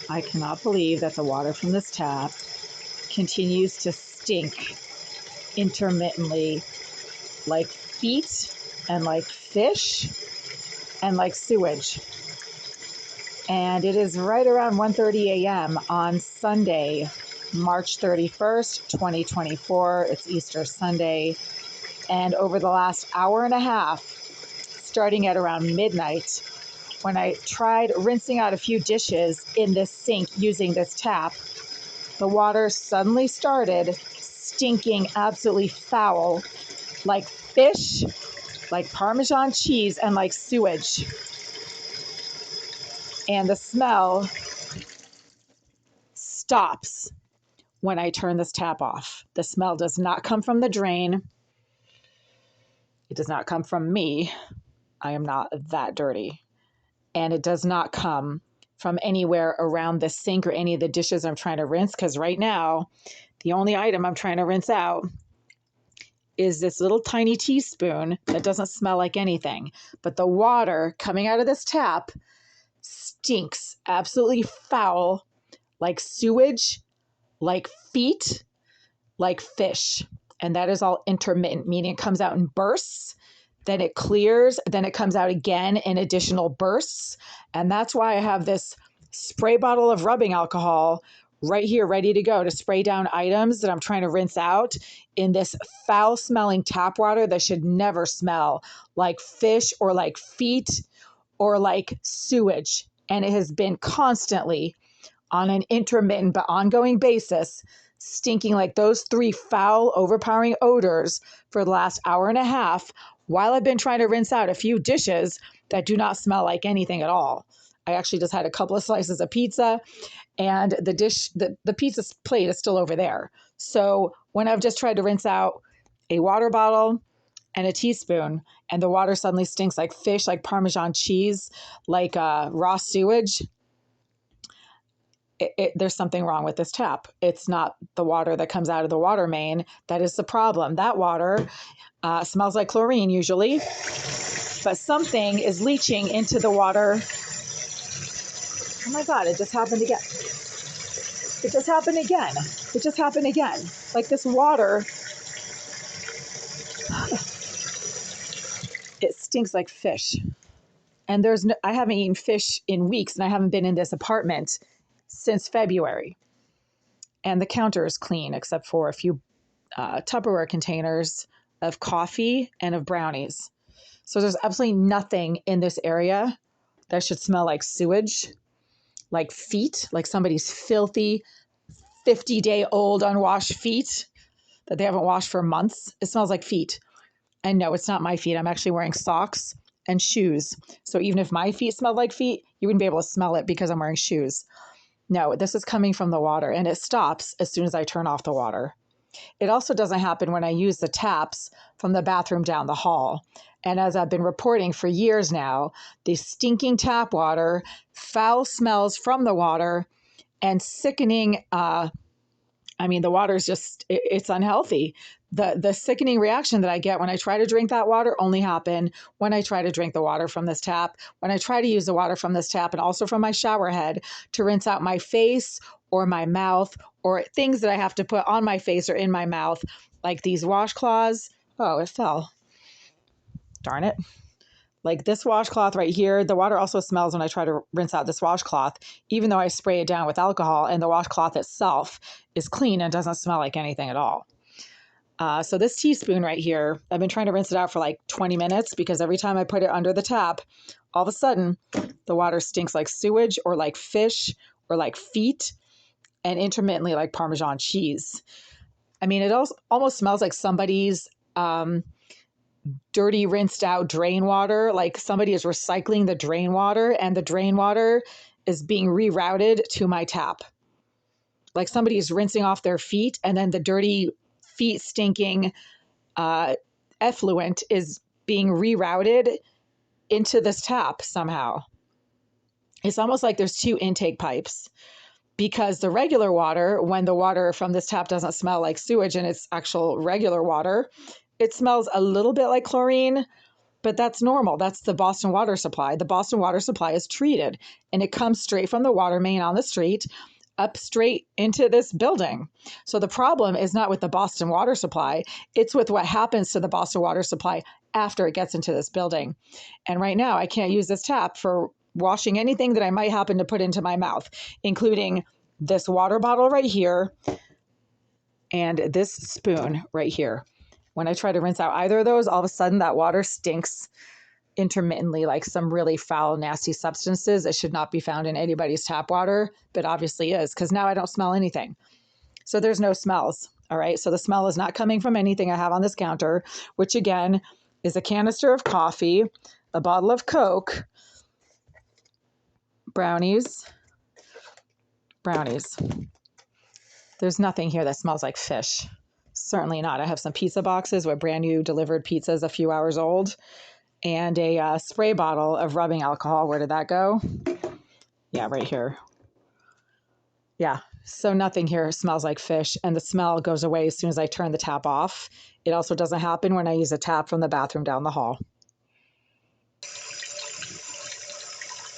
I cannot believe that the water from this tap continues to stink intermittently like feet and like fish and like sewage. And it is right around 1:30 a.m. on Sunday, March 31st, 2024. It's Easter Sunday. And over the last hour and a half, starting at around midnight, when I tried rinsing out a few dishes in this sink using this tap, the water suddenly started stinking absolutely foul, like fish, like Parmesan cheese, and like sewage. And the smell stops when I turn this tap off. The smell does not come from the drain. It does not come from me. I am not that dirty. And it does not come from anywhere around the sink or any of the dishes I'm trying to rinse, because right now, the only item I'm trying to rinse out is this little tiny teaspoon that doesn't smell like anything. But the water coming out of this tap stinks absolutely foul, like sewage, like feet, like fish. And that is all intermittent, meaning it comes out in bursts, then it clears, then it comes out again in additional bursts. And that's why I have this spray bottle of rubbing alcohol right here, ready to go to spray down items that I'm trying to rinse out in this foul smelling tap water that should never smell like fish or like feet or like sewage. And it has been constantly on an intermittent but ongoing basis, stinking like those three foul, overpowering odors for the last hour and a half while I've been trying to rinse out a few dishes that do not smell like anything at all. I actually just had a couple of slices of pizza, and the pizza plate is still over there. So when I've just tried to rinse out a water bottle and a teaspoon, and the water suddenly stinks like fish, like Parmesan cheese, like raw sewage, there's something wrong with this tap. It's not the water that comes out of the water main that is the problem. That water smells like chlorine usually, but something is leaching into the water. Oh my God, it just happened again. It just happened again. It just happened again. Like this water, it stinks like fish. And I haven't eaten fish in weeks, and I haven't been in this apartment since February. And the counter is clean except for a few Tupperware containers of coffee and of brownies. So there's absolutely nothing in this area that should smell like sewage, like feet, like somebody's filthy 50-day-old unwashed feet that they haven't washed for months. It smells like feet. And no, it's not my feet. I'm actually wearing socks and shoes. So even if my feet smelled like feet, you wouldn't be able to smell it because I'm wearing shoes. No, this is coming from the water, and it stops as soon as I turn off the water. It also doesn't happen when I use the taps from the bathroom down the hall. And as I've been reporting for years now, the stinking tap water, foul smells from the water, and sickening, the water is just, it's unhealthy. The sickening reaction that I get when I try to drink that water only happen when I try to drink the water from this tap, when I try to use the water from this tap and also from my shower head to rinse out my face or my mouth or things that I have to put on my face or in my mouth, like these washcloths. Oh, it fell. Darn it. Like this washcloth right here, the water also smells when I try to rinse out this washcloth, even though I spray it down with alcohol and the washcloth itself is clean and doesn't smell like anything at all. So this teaspoon right here, I've been trying to rinse it out for like 20 minutes because every time I put it under the tap, all of a sudden the water stinks like sewage or like fish or like feet and intermittently like Parmesan cheese. I mean, it almost smells like somebody's dirty, rinsed out drain water, like somebody is recycling the drain water and the drain water is being rerouted to my tap. Like somebody is rinsing off their feet and then the dirty feet stinking effluent is being rerouted into this tap somehow. It's almost like there's two intake pipes because the regular water, when the water from this tap doesn't smell like sewage and it's actual regular water, it smells a little bit like chlorine, But that's normal. That's the Boston water supply. The Boston water supply is treated and it comes straight from the water main on the street up straight into this building. So the problem is not with the Boston water supply, it's with what happens to the Boston water supply after it gets into this building. And right now I can't use this tap for washing anything that I might happen to put into my mouth, including this water bottle right here and this spoon right here. When I try to rinse out either of those, all of a sudden that water stinks intermittently, like some really foul, nasty substances that should not be found in anybody's tap water, but obviously is, because now I don't smell anything. So there's no smells. All right. So the smell is not coming from anything I have on this counter, which again is a canister of coffee, a bottle of Coke, brownies. There's nothing here that smells like fish. Certainly not. I have some pizza boxes with brand new delivered pizzas a few hours old, and a spray bottle of rubbing alcohol. Where did that go? Yeah, right here. Yeah, so nothing here smells like fish, and the smell goes away as soon as I turn the tap off. It also doesn't happen when I use a tap from the bathroom down the hall.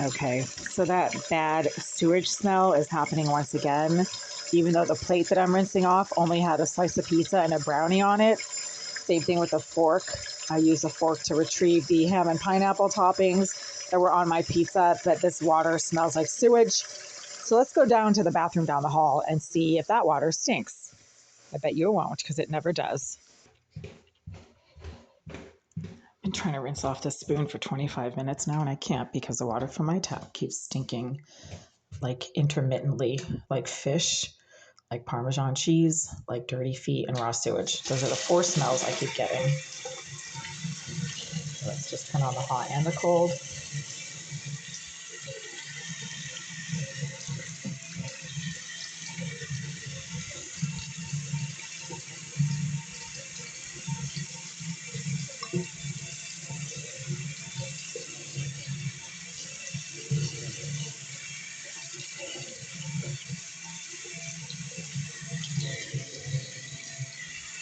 Okay, so that bad sewage smell is happening once again, even though the plate that I'm rinsing off only had a slice of pizza and a brownie on it. Same thing with the fork. I use a fork to retrieve the ham and pineapple toppings that were on my pizza, but this water smells like sewage. So let's go down to the bathroom down the hall and see if that water stinks. I bet you won't, because it never does. I'm trying to rinse off this spoon for 25 minutes now, and I can't because the water from my tap keeps stinking like intermittently, like fish, like Parmesan cheese, like dirty feet, and raw sewage. Those are the 4 smells I keep getting. Let's just turn on the hot and the cold.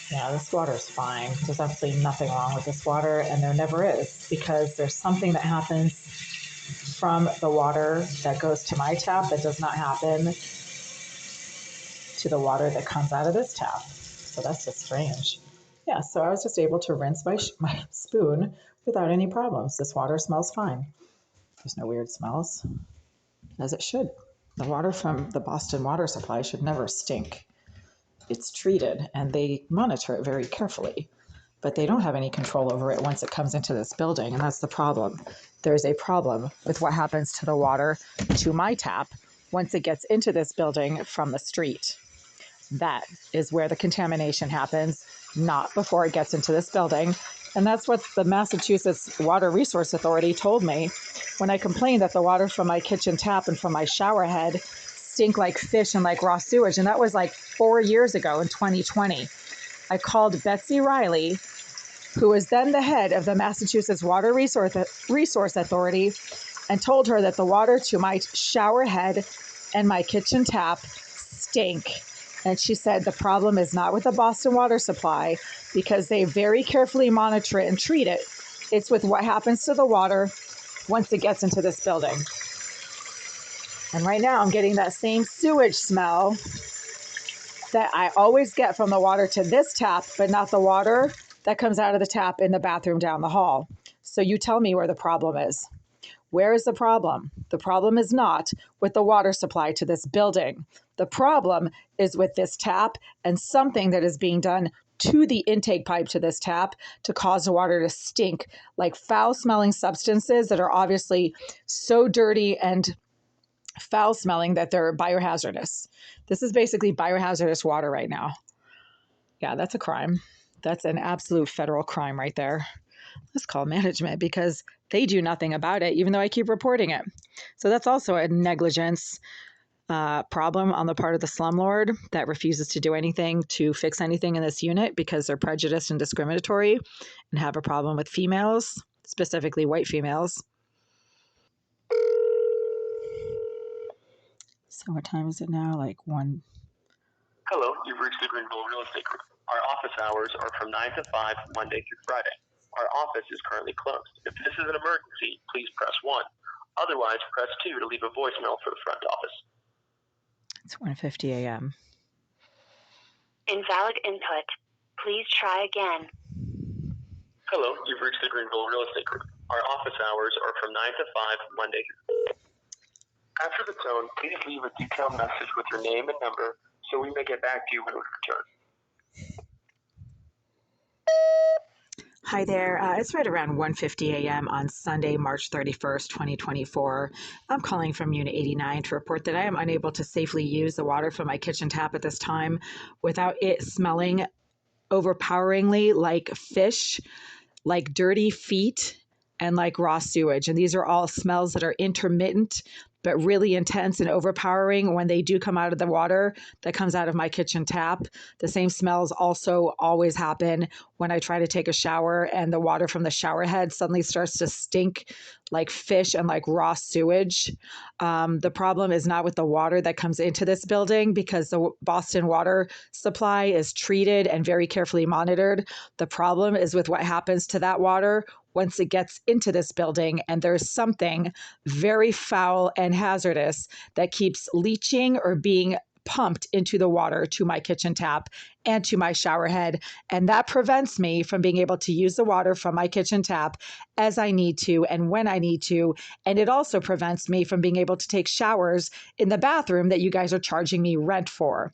Yeah, this water is fine. There's absolutely nothing wrong with this water, and there never is, because there's something that happens from the water that goes to my tap that does not happen to the water that comes out of this tap. So that's just strange. Yeah, so I was just able to rinse my spoon without any problems. This water smells fine. There's no weird smells, as it should. The water from the Boston water supply should never stink. It's treated and they monitor it very carefully, but they don't have any control over it once it comes into this building, and that's the problem. There's a problem with what happens to the water to my tap once it gets into this building from the street. That is where the contamination happens, not before it gets into this building. And that's what the Massachusetts Water Resource Authority told me when I complained that the water from my kitchen tap and from my shower head stink like fish and like raw sewage. And that was like 4 years ago in 2020. I called Betsy Riley, who was then the head of the Massachusetts Water Resource Authority, and told her that the water to my shower head and my kitchen tap stink. And she said the problem is not with the Boston water supply, because they very carefully monitor it and treat it. It's with what happens to the water once it gets into this building. And right now I'm getting that same sewage smell that I always get from the water to this tap, but not the water that comes out of the tap in the bathroom down the hall. So you tell me where the problem is. Where is the problem? The problem is not with the water supply to this building. The problem is with this tap and something that is being done to the intake pipe to this tap to cause the water to stink like foul-smelling substances that are obviously so dirty and foul-smelling that they're biohazardous. This is basically biohazardous water right now. Yeah, that's a crime. That's an absolute federal crime right there. Let's call management, because they do nothing about it, even though I keep reporting it. So that's also a negligence problem on the part of the slumlord that refuses to do anything to fix anything in this unit because they're prejudiced and discriminatory and have a problem with females, specifically white females. So what time is it now? Like 1. Hello, you've reached the Greenville Real Estate Group. Our office hours are from 9 to 5, Monday through Friday. Our office is currently closed. If this is an emergency, please press 1. Otherwise, press 2 to leave a voicemail for the front office. It's 1:50 a.m. Invalid input. Please try again. Hello, you've reached the Greenville Real Estate Group. Our office hours are from 9 to 5 Monday. After the tone, please leave a detailed message with your name and number so we may get back to you when we return. Hi there. It's right around 1:50 a.m. on Sunday, March 31st, 2024. I'm calling from Unit 89 to report that I am unable to safely use the water from my kitchen tap at this time without it smelling overpoweringly like fish, like dirty feet, and like raw sewage. And these are all smells that are intermittent, but really intense and overpowering when they do come out of the water that comes out of my kitchen tap. The same smells also always happen when I try to take a shower and the water from the shower head suddenly starts to stink like fish and like raw sewage. The problem is not with the water that comes into this building because the Boston water supply is treated and very carefully monitored. The problem is with what happens to that water once it gets into this building, and there's something very foul and hazardous that keeps leaching or being pumped into the water to my kitchen tap and to my shower head. And that prevents me from being able to use the water from my kitchen tap as I need to and when I need to. And it also prevents me from being able to take showers in the bathroom that you guys are charging me rent for.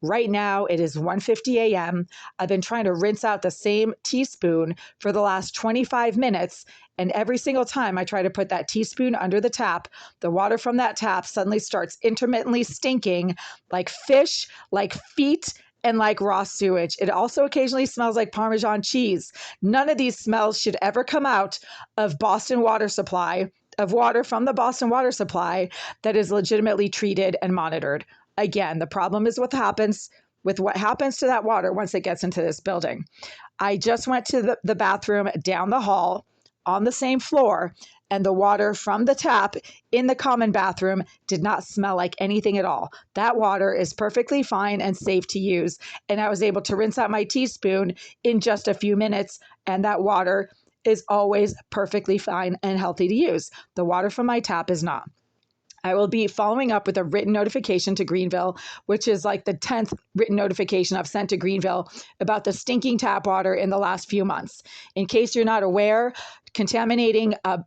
Right now, it is 1:50 a.m. I've been trying to rinse out the same teaspoon for the last 25 minutes. And every single time I try to put that teaspoon under the tap, the water from that tap suddenly starts intermittently stinking like fish, like feet, and like raw sewage. It also occasionally smells like Parmesan cheese. None of these smells should ever come out of Boston water supply, of water from the Boston water supply that is legitimately treated and monitored. Again, the problem is what happens to that water once it gets into this building. I just went to the bathroom down the hall on the same floor, and the water from the tap in the common bathroom did not smell like anything at all. That water is perfectly fine and safe to use, and I was able to rinse out my teaspoon in just a few minutes, and that water is always perfectly fine and healthy to use. The water from my tap is not. I will be following up with a written notification to Greenville, which is like the 10th written notification I've sent to Greenville about the stinking tap water in the last few months. In case you're not aware, contaminating a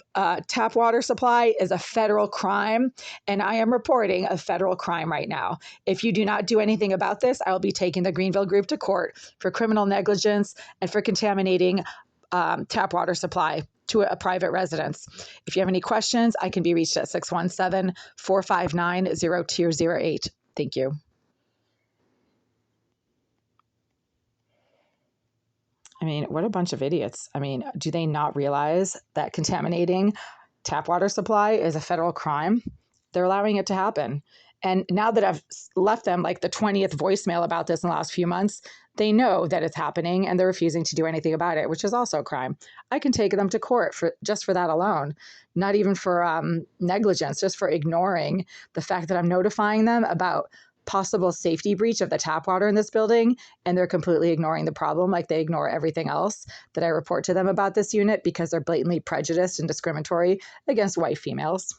tap water supply is a federal crime, and I am reporting a federal crime right now. If you do not do anything about this, I will be taking the Greenville group to court for criminal negligence and for contaminating tap water supply to a private residence. If you have any questions, I can be reached at 617-459-0208. Thank you. I mean, what a bunch of idiots. I mean, do they not realize that contaminating tap water supply is a federal crime? They're allowing it to happen. And now that I've left them like the 20th voicemail about this in the last few months, they know that it's happening and they're refusing to do anything about it, which is also a crime. I can take them to court for that alone, not even for negligence, just for ignoring the fact that I'm notifying them about possible safety breach of the tap water in this building, and they're completely ignoring the problem like they ignore everything else that I report to them about this unit because they're blatantly prejudiced and discriminatory against white females.